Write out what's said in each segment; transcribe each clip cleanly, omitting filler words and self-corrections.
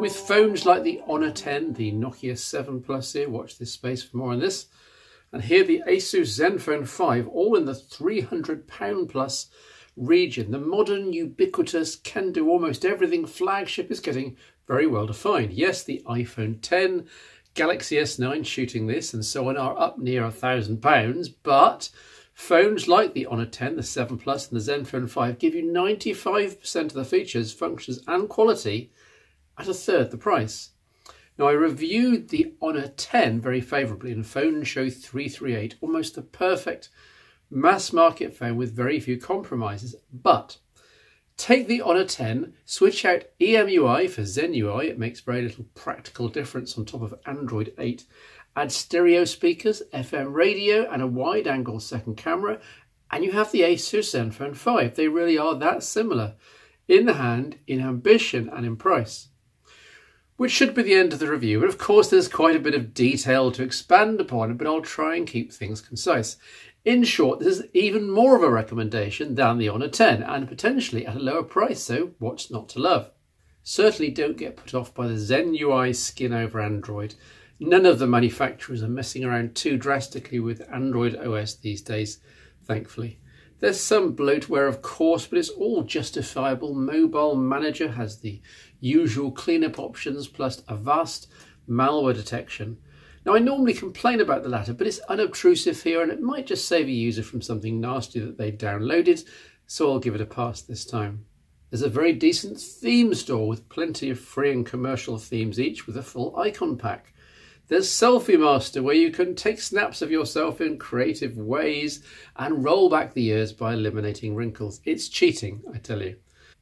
With phones like the Honor 10, the Nokia 7 Plus here, watch this space for more on this, and here the Asus Zenfone 5, all in the £300 plus region. The modern, ubiquitous, can do almost everything flagship is getting very well defined. Yes, the iPhone 10, Galaxy S9 shooting this and so on are up near £1,000, but phones like the Honor 10, the 7 Plus and the Zenfone 5 give you 95% of the features, functions and quality at a third the price. Now, I reviewed the Honor 10 very favourably in Phone Show 338, almost the perfect mass market phone with very few compromises. But take the Honor 10, switch out EMUI for Zen UI, it makes very little practical difference on top of Android 8. Add stereo speakers, FM radio and a wide angle second camera, and you have the Asus Zenfone 5. They really are that similar in the hand, in ambition and in price. Which should be the end of the review, but of course there's quite a bit of detail to expand upon, but I'll try and keep things concise. In short, this is even more of a recommendation than the Honor 10 and potentially at a lower price, so what's not to love? Certainly don't get put off by the Zen UI skin over Android. None of the manufacturers are messing around too drastically with Android OS these days, thankfully. There's some bloatware, of course, but it's all justifiable. Mobile Manager has the usual cleanup options plus a vast malware detection. Now, I normally complain about the latter, but it's unobtrusive here and it might just save a user from something nasty that they downloaded, so I'll give it a pass this time. There's a very decent theme store with plenty of free and commercial themes, each with a full icon pack. There's Selfie Master, where you can take snaps of yourself in creative ways and roll back the years by eliminating wrinkles. It's cheating, I tell you.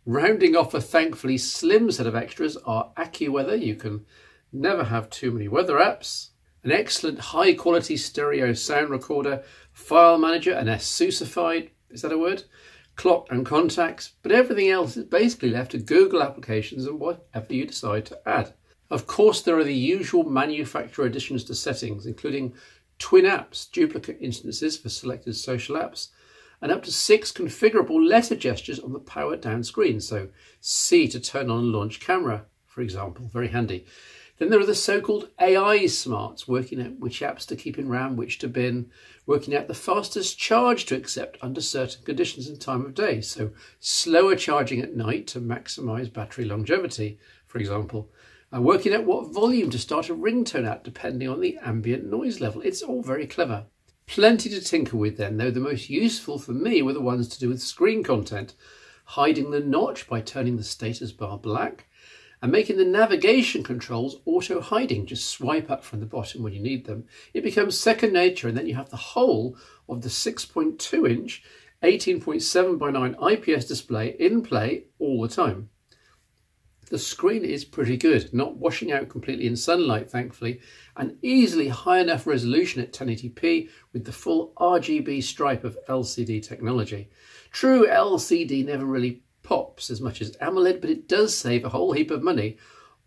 Rounding off a thankfully slim set of extras are AccuWeather. You can never have too many weather apps. An excellent high quality stereo sound recorder, file manager, an Asusified, is that a word? Clock and contacts, but everything else is basically left to Google applications and whatever you decide to add. Of course, there are the usual manufacturer additions to settings, including twin apps, duplicate instances for selected social apps, and up to 6 configurable letter gestures on the power down screen. So C to turn on and launch camera, for example, very handy. Then there are the so-called AI smarts, working out which apps to keep in RAM, which to bin, working out the fastest charge to accept under certain conditions and time of day. So slower charging at night to maximise battery longevity, for example. Working out what volume to start a ringtone at depending on the ambient noise level. It's all very clever. Plenty to tinker with then, though the most useful for me were the ones to do with screen content. Hiding the notch by turning the status bar black, and making the navigation controls auto-hiding. Just swipe up from the bottom when you need them. It becomes second nature, and then you have the whole of the 6.2-inch 18.7 by 9 IPS display in play all the time. The screen is pretty good, not washing out completely in sunlight, thankfully, and easily high enough resolution at 1080p with the full RGB stripe of LCD technology. True, LCD never really pops as much as AMOLED, but it does save a whole heap of money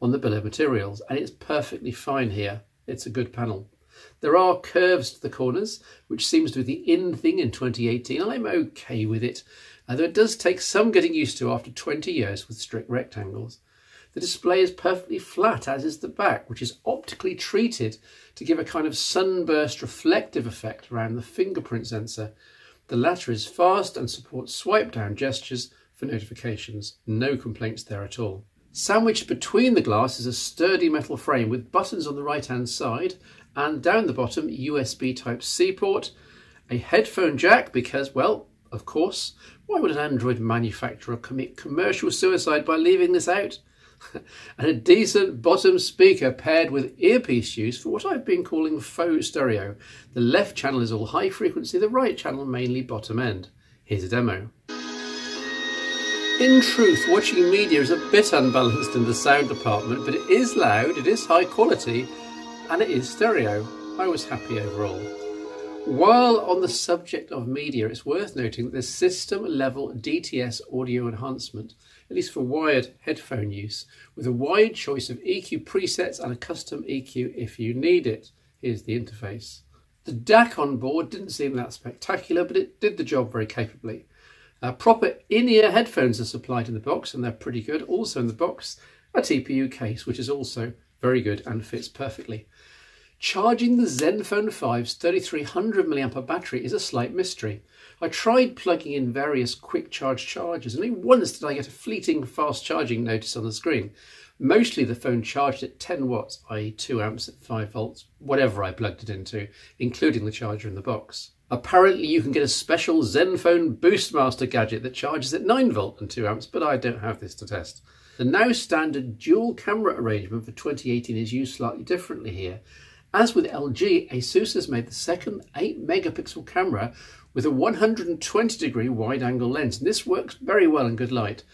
on the bill of materials, and it's perfectly fine here. It's a good panel. There are curves to the corners, which seems to be the in thing in 2018, and I'm okay with it, although it does take some getting used to after 20 years with strict rectangles. The display is perfectly flat, as is the back, which is optically treated to give a kind of sunburst reflective effect around the fingerprint sensor. The latter is fast and supports swipe down gestures for notifications. No complaints there at all. Sandwiched between the glass is a sturdy metal frame with buttons on the right hand side and down the bottom USB Type-C port, a headphone jack because, well, of course, why would an Android manufacturer commit commercial suicide by leaving this out? And a decent bottom speaker paired with earpiece use for what I've been calling faux stereo. The left channel is all high frequency, the right channel mainly bottom end. Here's a demo. In truth, watching media is a bit unbalanced in the sound department, but it is loud, it is high quality, and it is stereo. I was happy overall. While on the subject of media, it's worth noting that there's system-level DTS audio enhancement, at least for wired headphone use, with a wide choice of EQ presets and a custom EQ if you need it. Here's the interface. The DAC on board didn't seem that spectacular, but it did the job very capably. Proper in-ear headphones are supplied in the box, and they're pretty good. Also in the box, a TPU case, which is also very good and fits perfectly. Charging the Zenfone 5's 3300 mAh battery is a slight mystery. I tried plugging in various quick charge chargers and only once did I get a fleeting fast charging notice on the screen. Mostly the phone charged at 10 watts, i.e. 2 amps at 5 volts, whatever I plugged it into, including the charger in the box. Apparently you can get a special Zenfone Boostmaster gadget that charges at 9 volt and 2 amps, but I don't have this to test. The now standard dual camera arrangement for 2018 is used slightly differently here. As with LG, Asus has made the second 8 megapixel camera with a 120 degree wide angle lens, and this works very well in good light,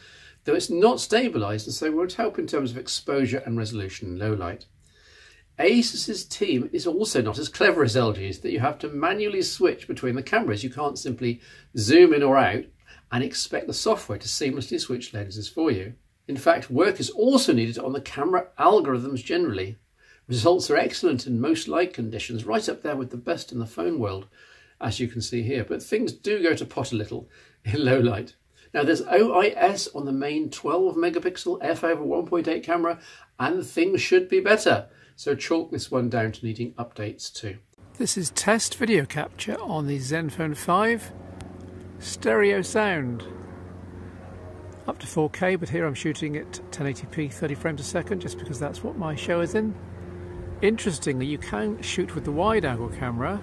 though it's not stabilised and so won't help in terms of exposure and resolution in low light. Asus's team is also not as clever as LG's, that you have to manually switch between the cameras. You can't simply zoom in or out and expect the software to seamlessly switch lenses for you. In fact, work is also needed on the camera algorithms generally. Results are excellent in most light conditions, right up there with the best in the phone world, as you can see here, but things do go to pot a little in low light. Now there's OIS on the main 12 megapixel f/1.8 camera and things should be better, so chalk this one down to needing updates too. This is test video capture on the Zenfone 5, stereo sound. Up to 4K, but here I'm shooting at 1080p 30 frames a second just because that's what my show is in. Interestingly, you can shoot with the wide angle camera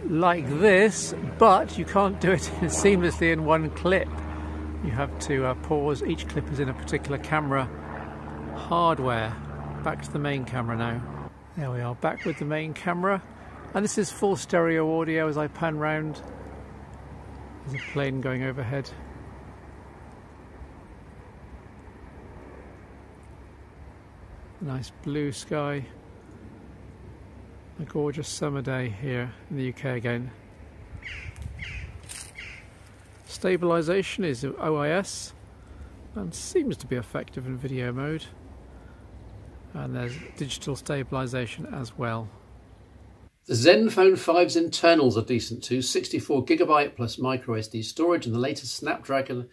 like this, but you can't do it seamlessly in one clip. You have to pause. Each clip is in a particular camera hardware. Back to the main camera now. There we are, back with the main camera. And this is full stereo audio as I pan round. There's a plane going overhead. Nice blue sky. A gorgeous summer day here in the UK again. Stabilisation is OIS and seems to be effective in video mode. And there's digital stabilisation as well. The Zenfone 5's internals are decent too, 64GB plus microSD storage and the latest Snapdragon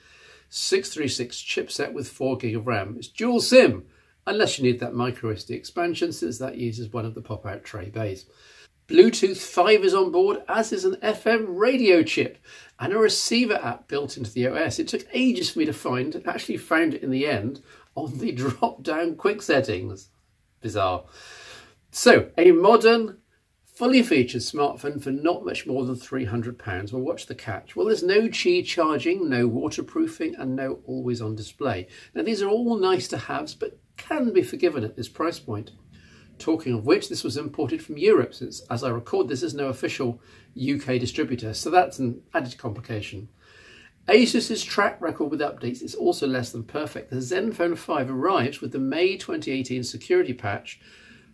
636 chipset with 4GB of RAM. It's dual SIM, unless you need that microSD expansion since that uses one of the pop-out tray bays. Bluetooth 5 is on board, as is an FM radio chip and a receiver app built into the OS. It took ages for me to find, and actually found it in the end on the drop-down quick settings. Bizarre. So, a modern, fully featured smartphone for not much more than £300. Well, what's the catch? Well, there's no Qi charging, no waterproofing, and no always-on display. Now, these are all nice to haves, but can be forgiven at this price point. Talking of which, this was imported from Europe, since, as I record this, is no official UK distributor, so that's an added complication. Asus's track record with updates is also less than perfect. The Zenfone 5 arrives with the May 2018 security patch,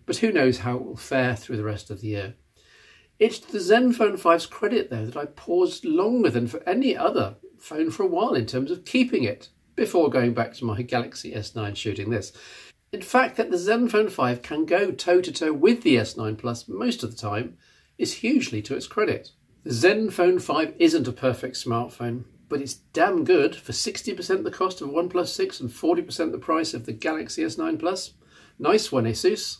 but who knows how it will fare through the rest of the year. It's to the Zenfone 5's credit, though, that I paused longer than for any other phone for a while in terms of keeping it, before going back to my Galaxy S9 shooting this. In fact, that the Zenfone 5 can go toe-to-toe with the S9 Plus most of the time is hugely to its credit. The Zenfone 5 isn't a perfect smartphone, but it's damn good for 60% the cost of OnePlus 6 and 40% the price of the Galaxy S9 Plus. Nice one, Asus.